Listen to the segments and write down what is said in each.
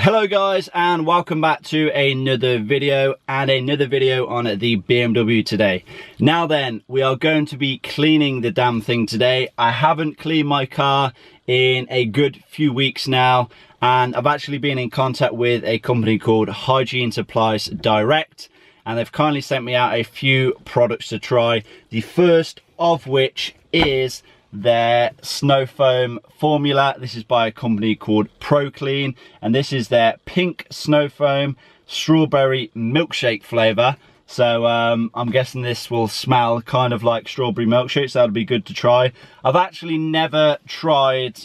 Hello guys, and welcome back to another video on the BMW today. Now then, we are going to be cleaning the damn thing today. I haven't cleaned my car in a good few weeks now, and I've actually been in contact with a company called Hygiene Supplies Direct, and they've kindly sent me out a few products to try. The first of which is their snow foam formula. This is by a company called PreRinse, and this is their pink snow foam strawberry milkshake flavor. So I'm guessing this will smell kind of like strawberry milkshake, so that'll be good to try. I've actually never tried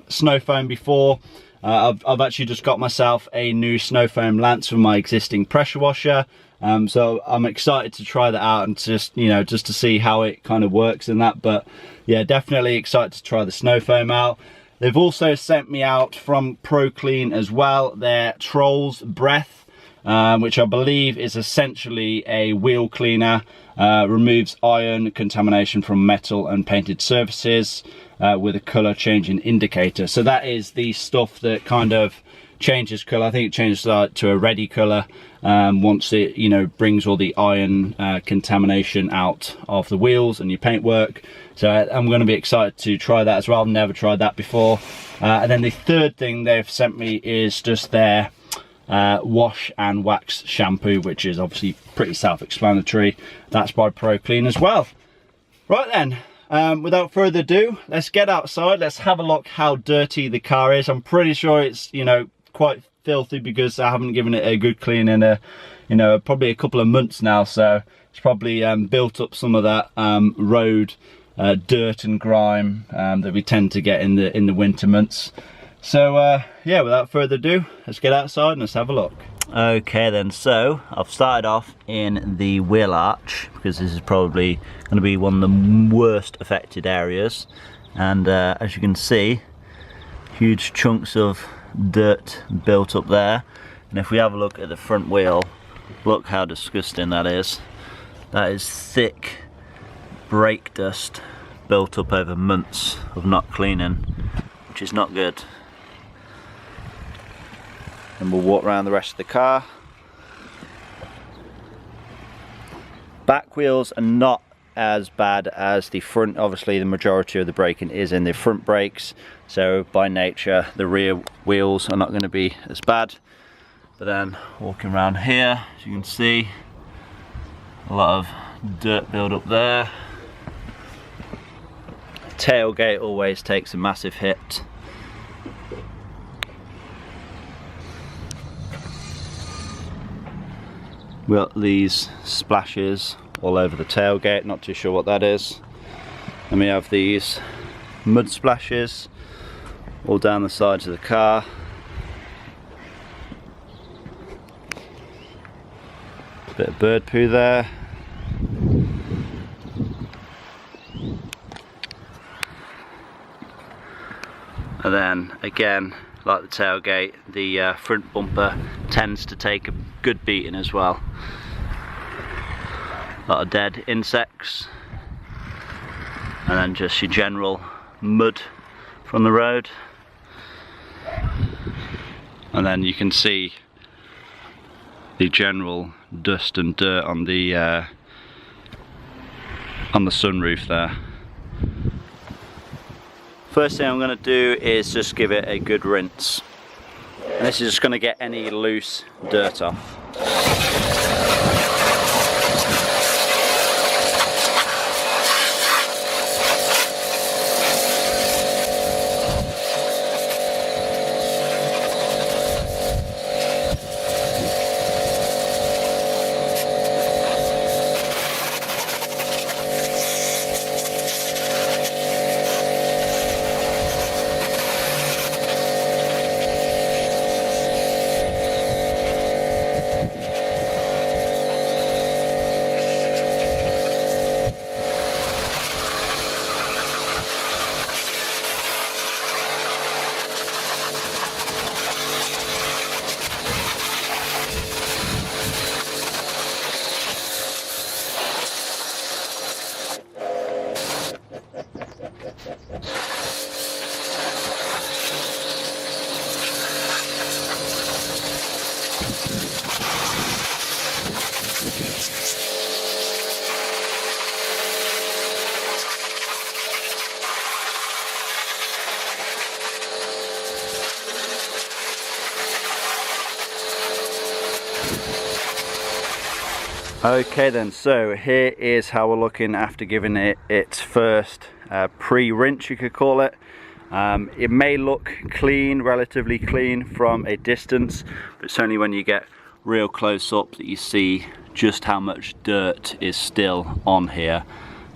snow foam before. I've actually just got myself a new snow foam lance for my existing pressure washer. So I'm excited to try that out and just, just to see how it kind of works in that. But yeah, definitely excited to try the snow foam out. They've also sent me out from PreRinse as well their Trolls Breath, which I believe is essentially a wheel cleaner. Removes iron contamination from metal and painted surfaces with a color changing indicator. So that is the stuff that kind of changes color. I think it changes to a reddy color once it brings all the iron contamination out of the wheels and your paintwork. So I'm going to be excited to try that as well. I've never tried that before. And then the third thing they've sent me is just their wash and wax shampoo, which is obviously pretty self-explanatory. That's by PreRinse as well. Right then, without further ado, let's get outside. Let's have a look how dirty the car is. I'm pretty sure it's quite filthy because I haven't given it a good clean in probably a couple of months now. So it's probably built up some of that road dirt and grime that we tend to get in the winter months. So yeah, without further ado, let's get outside and let's have a look. Okay then, so I've started off in the wheel arch because this is probably going to be one of the worst affected areas, and as you can see, huge chunks of dirt built up there. And if we have a look at the front wheel, look how disgusting that is. That is thick brake dust built up over months of not cleaning, which is not good. And we'll walk around the rest of the car. Back wheels are not as bad as the front. Obviously the majority of the braking is in the front brakes, so by nature the rear wheels are not going to be as bad. But then walking around here, as you can see, a lot of dirt build up there. Tailgate always takes a massive hit. We got these splashes all over the tailgate, not too sure what that is. And we have these mud splashes all down the sides of the car. Bit of bird poo there. And then again, like the tailgate, the front bumper tends to take a good beating as well. A lot of dead insects, and then just your general mud from the road. And then you can see the general dust and dirt on the sunroof there. First thing I'm going to do is just give it a good rinse. And this is just going to get any loose dirt off. Okay then, so here is how we're looking after giving it its first pre-rinse, you could call it. It may look clean, relatively clean from a distance, but it's only when you get real close up that you see just how much dirt is still on here.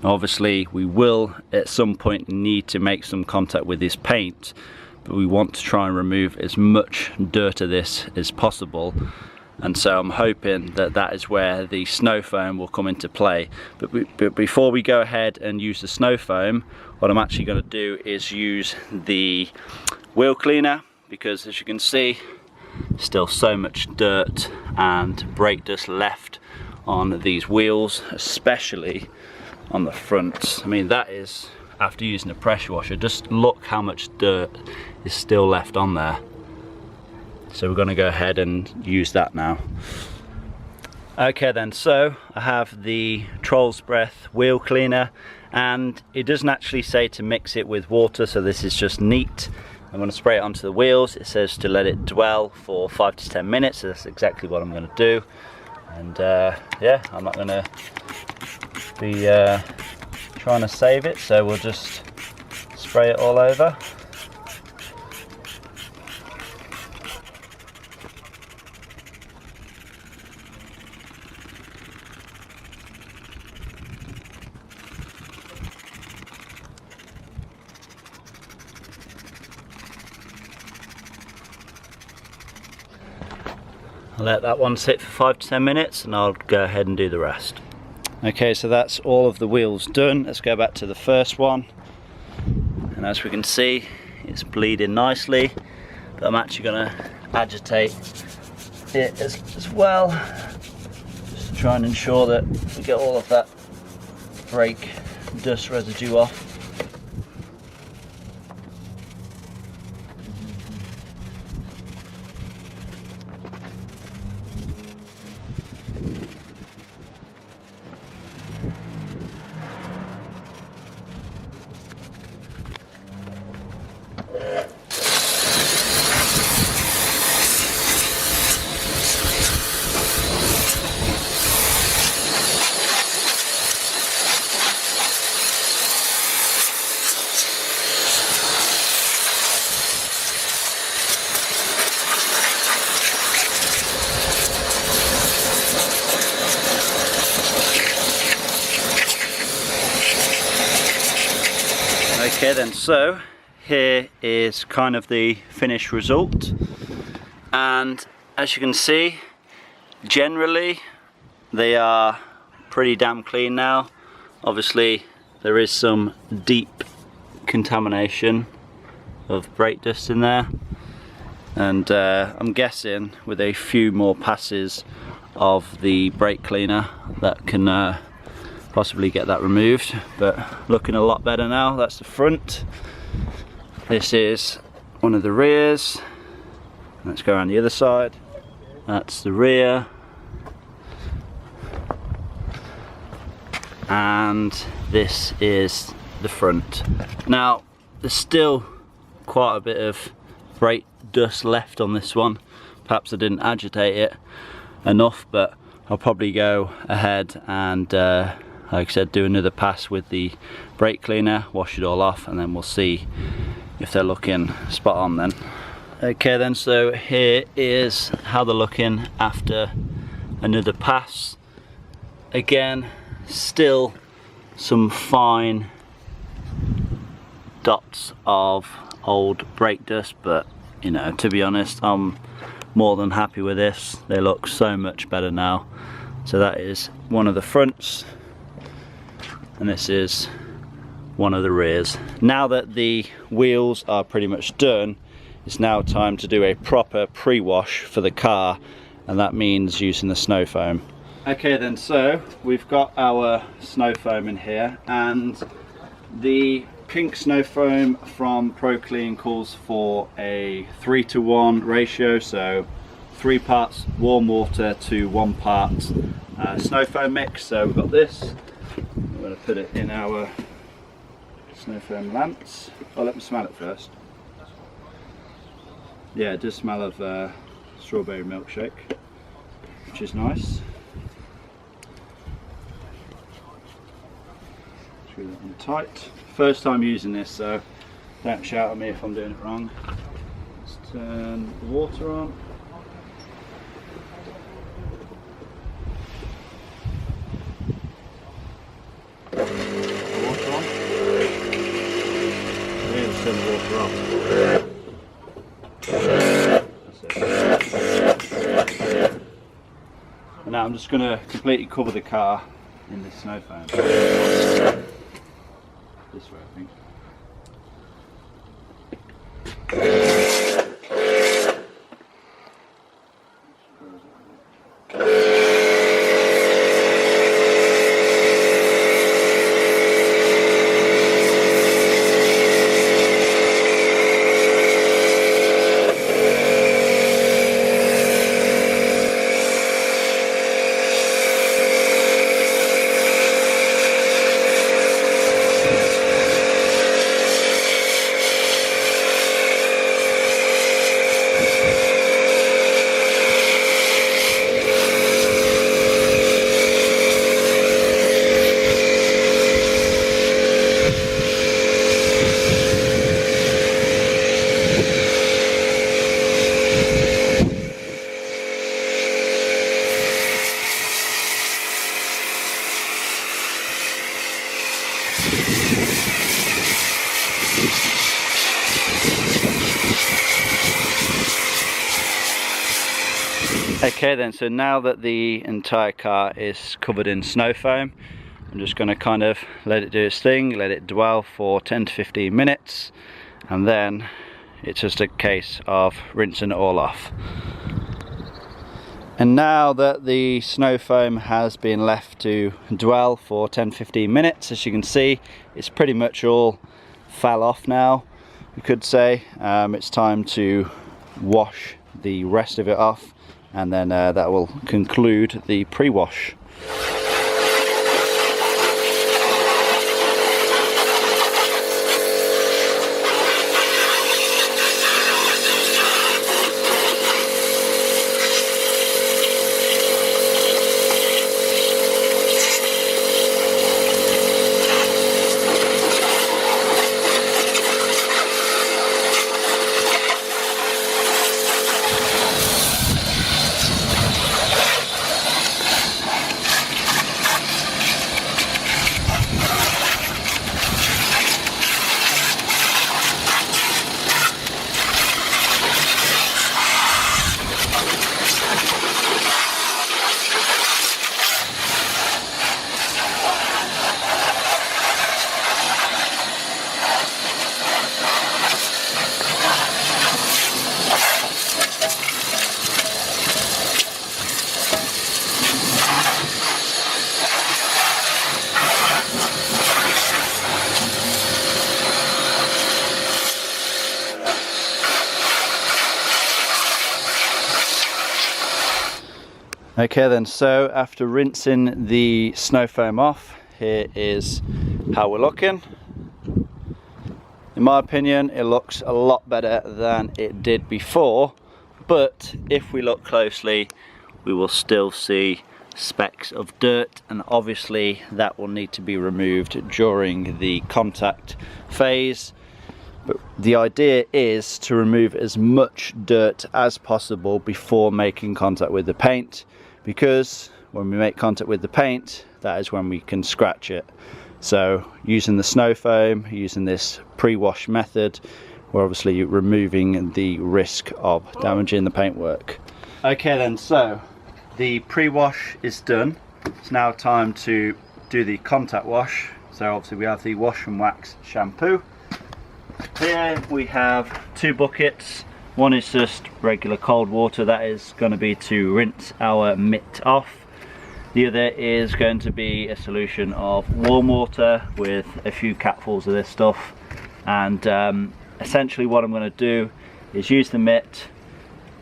Now, obviously we will at some point need to make some contact with this paint, but we want to try and remove as much dirt of this as possible. And so I'm hoping that that is where the snow foam will come into play. But before we go ahead and use the snow foam, what I'm actually going to do is use the wheel cleaner, because as you can see, still so much dirt and brake dust left on these wheels, especially on the front. I mean, that is after using a pressure washer. Just look how much dirt is still left on there. So we're going to go ahead and use that now. Okay then, so I have the Troll's Breath wheel cleaner, and it doesn't actually say to mix it with water, so this is just neat. I'm going to spray it onto the wheels. It says to let it dwell for 5 to 10 minutes, so that's exactly what I'm going to do. And yeah, I'm not going to be trying to save it, so we'll just spray it all over. I'll let that one sit for 5 to 10 minutes and I'll go ahead and do the rest. Okay, so that's all of the wheels done. Let's go back to the first one. And as we can see, it's bleeding nicely. But I'm actually going to agitate it as well, just to try and ensure that we get all of that brake dust residue off. Okay then, so here is kind of the finished result, and as you can see, generally they are pretty damn clean now. Obviously there is some deep contamination of brake dust in there, and I'm guessing with a few more passes of the brake cleaner that can possibly get that removed. But looking a lot better now. That's the front. This is one of the rears. Let's go around the other side. That's the rear, and this is the front. Now there's still quite a bit of brake dust left on this one. Perhaps I didn't agitate it enough, but I'll probably go ahead and like I said, do another pass with the brake cleaner, wash it all off, and then we'll see if they're looking spot on then. Okay then, so here is how they're looking after another pass. Again, still some fine dots of old brake dust, but you know, to be honest, I'm more than happy with this. They look so much better now. So that is one of the fronts, and this is one of the rears. Now that the wheels are pretty much done, it's now time to do a proper pre-wash for the car, and that means using the snow foam. Okay then, so we've got our snow foam in here, and the pink snow foam from ProClean calls for a 3:1 ratio, so 3 parts warm water to 1 part snow foam mix. So we've got this. I'm going to put it in our snow foam lamps. Oh, let me smell it first. Yeah, it does smell of strawberry milkshake, which is nice. screw that in tight. First time using this, so don't shout at me if I'm doing it wrong. Let's turn the water on. Water on. Let's turn the water off. And now I'm just going to completely cover the car in this snow foam. This way, I think. Okay then, so now that the entire car is covered in snow foam, I'm just going to kind of let it do its thing, let it dwell for 10 to 15 minutes, and then it's just a case of rinsing it all off. And now that the snow foam has been left to dwell for 10-15 minutes, as you can see, it's pretty much all fell off now, you could say. It's time to wash the rest of it off, and then that will conclude the pre-wash. Okay then, so after rinsing the snow foam off, here is how we're looking. In my opinion, it looks a lot better than it did before, but if we look closely, we will still see specks of dirt, and obviously that will need to be removed during the contact phase. But the idea is to remove as much dirt as possible before making contact with the paint, because when we make contact with the paint, that is when we can scratch it. So using the snow foam, using this pre-wash method, we're obviously removing the risk of damaging the paintwork. Okay then, so the pre-wash is done. It's now time to do the contact wash. So obviously we have the wash and wax shampoo. Here we have two buckets. One is just regular cold water, that is going to be to rinse our mitt off. The other is going to be a solution of warm water with a few capfuls of this stuff. And essentially what I'm going to do is use the mitt,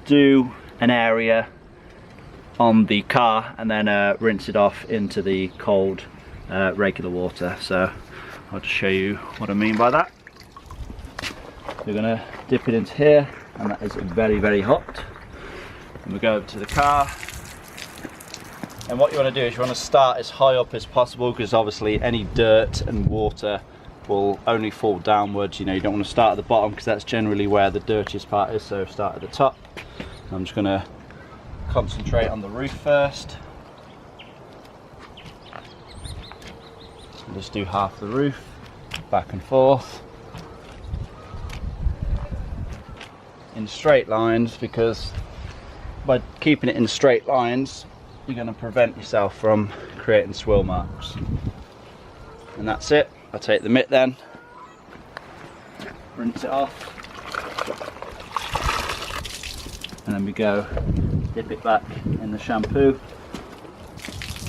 do an area on the car, and then rinse it off into the cold regular water. So I'll just show you what I mean by that. We're going to dip it into here, and that is very, very hot. And we go over to the car, And what you want to do is you want to start as high up as possible, because obviously any dirt and water will only fall downwards. You know, you don't want to start at the bottom because that's generally where the dirtiest part is, so start at the top. I'm just going to concentrate on the roof first. Just do half the roof, back and forth in straight lines, because by keeping it in straight lines you're going to prevent yourself from creating swirl marks. And that's it. I'll take the mitt then, rinse it off, and then we go dip it back in the shampoo.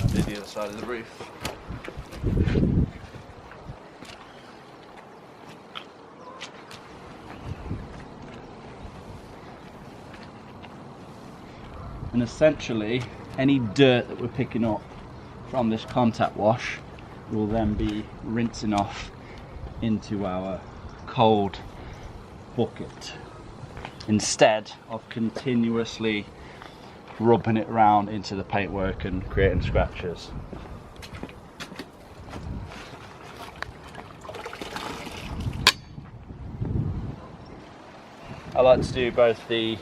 I'll do the other side of the roof. And essentially any dirt that we're picking up from this contact wash will then be rinsing off into our cold bucket, instead of continuously rubbing it around into the paintwork and creating scratches. I like to do both the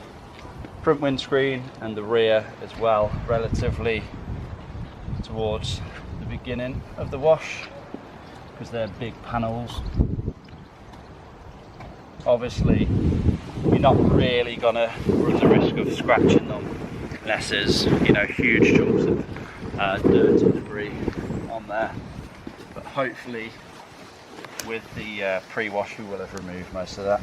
front windscreen and the rear as well, relatively towards the beginning of the wash, because they're big panels. Obviously you're not really gonna run the risk of scratching them unless there's, you know, huge chunks of dirt and debris on there, but hopefully with the pre-wash we will have removed most of that.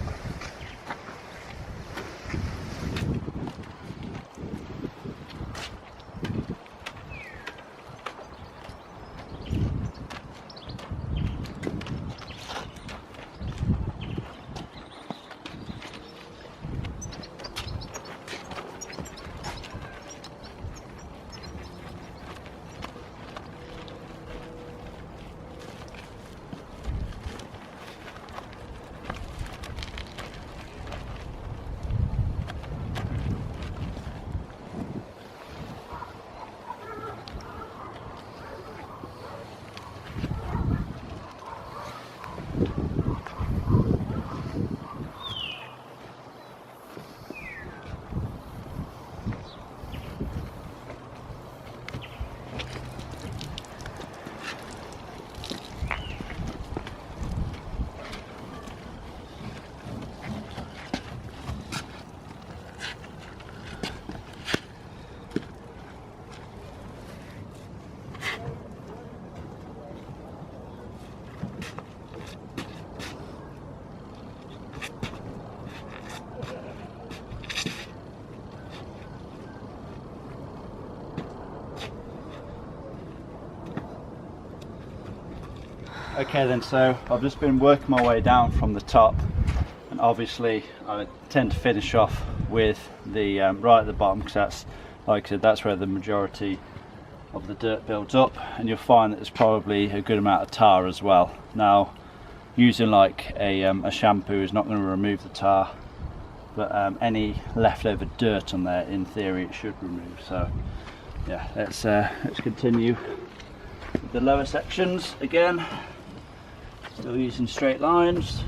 Okay then, so I've just been working my way down from the top, and obviously I tend to finish off with the right at the bottom, because that's, like I said, that's where the majority of the dirt builds up, and you'll find that there's probably a good amount of tar as well. Now, using like a shampoo is not going to remove the tar, but any leftover dirt on there, in theory, it should remove. So yeah, let's continue with the lower sections again. Still using straight lines.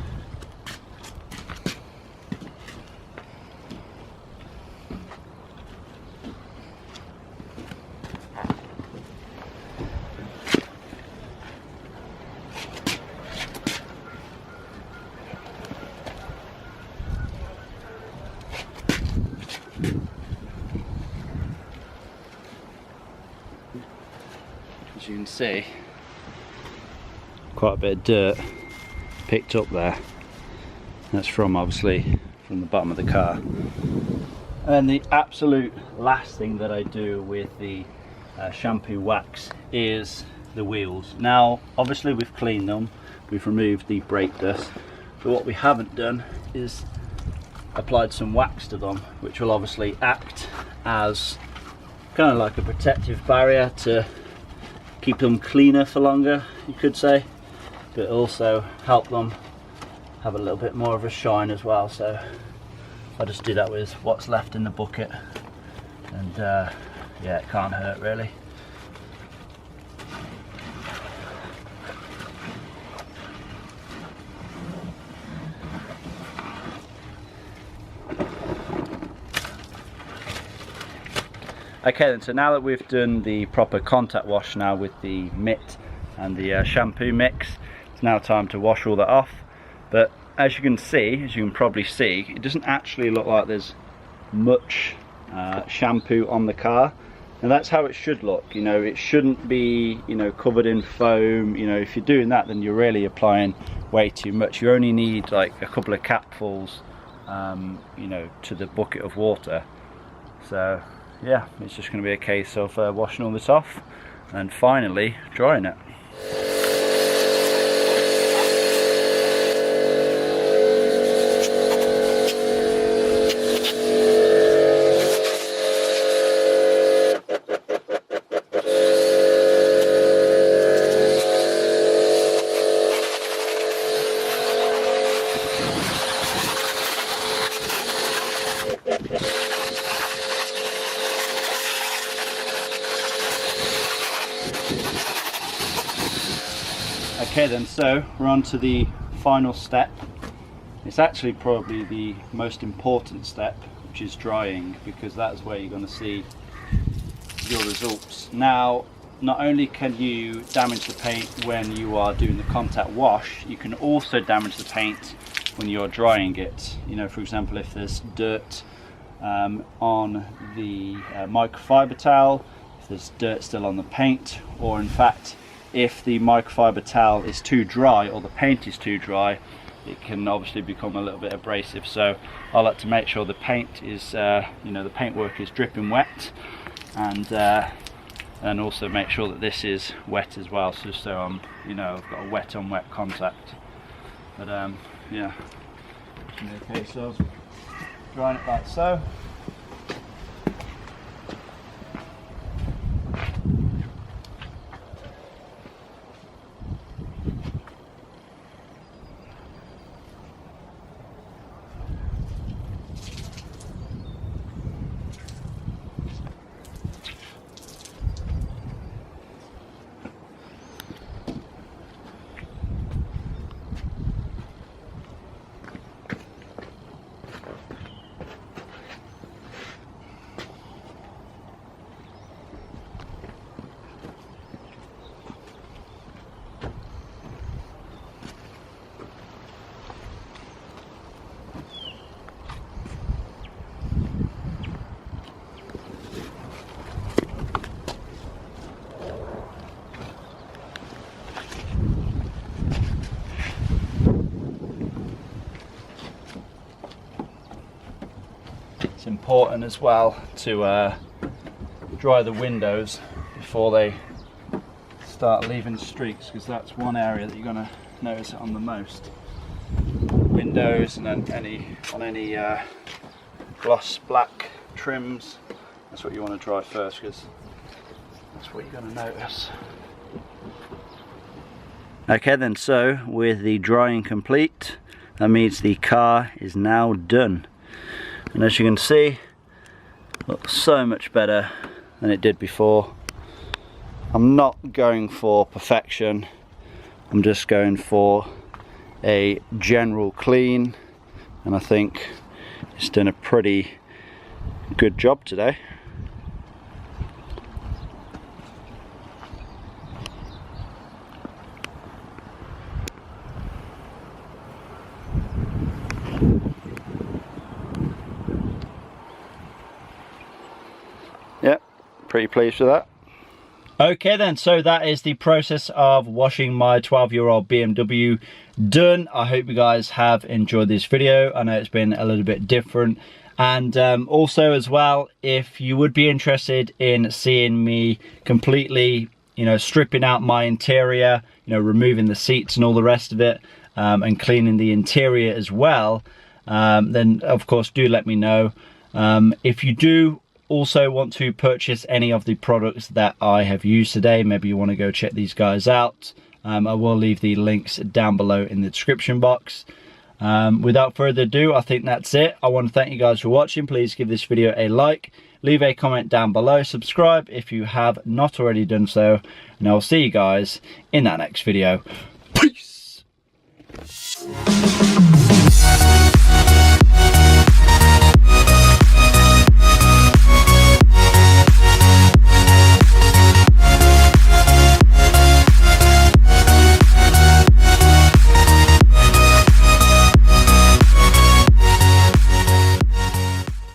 As you can see, quite a bit of dirt picked up there. That's from, obviously, from the bottom of the car. And the absolute last thing that I do with the shampoo wax is the wheels. Now obviously we've cleaned them, we've removed the brake dust, but what we haven't done is applied some wax to them, which will obviously act as kind of like a protective barrier to keep them cleaner for longer, you could say, but also help them have a little bit more of a shine as well. So I just do that with what's left in the bucket, and yeah, it can't hurt really. Okay then, so now that we've done the proper contact wash now with the mitt and the shampoo mix, it's now time to wash all that off. But as you can see, as you can probably see, it doesn't actually look like there's much shampoo on the car, and that's how it should look. You know, it shouldn't be, you know, covered in foam. You know, if you're doing that, then you're really applying way too much. You only need like a couple of capfuls, you know, to the bucket of water. So yeah, it's just going to be a case of washing all this off and finally drying it. Okay then, so we're on to the final step. It's actually probably the most important step, which is drying, because that's where you're going to see your results. Now, not only can you damage the paint when you are doing the contact wash, you can also damage the paint when you're drying it. You know, for example, if there's dirt on the microfiber towel, if there's dirt still on the paint, or in fact if the microfiber towel is too dry or the paint is too dry, it can obviously become a little bit abrasive. So I like to make sure the paint is, you know, the paintwork is dripping wet, and also make sure that this is wet as well, so I'm, you know, I've got a wet on wet contact. But yeah, okay, so drying it like so. It's important as well to dry the windows before they start leaving streaks, because that's one area that you're going to notice it on the most. Windows, and then any gloss black trims, that's what you want to dry first, because that's what you're going to notice. Okay then, so with the drying complete, that means the car is now done. And as you can see, it looks so much better than it did before. I'm not going for perfection, I'm just going for a general clean, and I think it's done a pretty good job today. Yep, pretty pleased with that. Okay then, so that is the process of washing my 12-year-old BMW done. I hope you guys have enjoyed this video. I know it's been a little bit different. And also as well, if you would be interested in seeing me completely, you know, stripping out my interior, you know, removing the seats and all the rest of it, and cleaning the interior as well, then of course do let me know. If you do also want to purchase any of the products that I have used today, maybe you want to go check these guys out, I will leave the links down below in the description box. Without further ado, I think that's it. I want to thank you guys for watching. Please give this video a like, leave a comment down below, subscribe if you have not already done so, and I'll see you guys in that next video. Peace!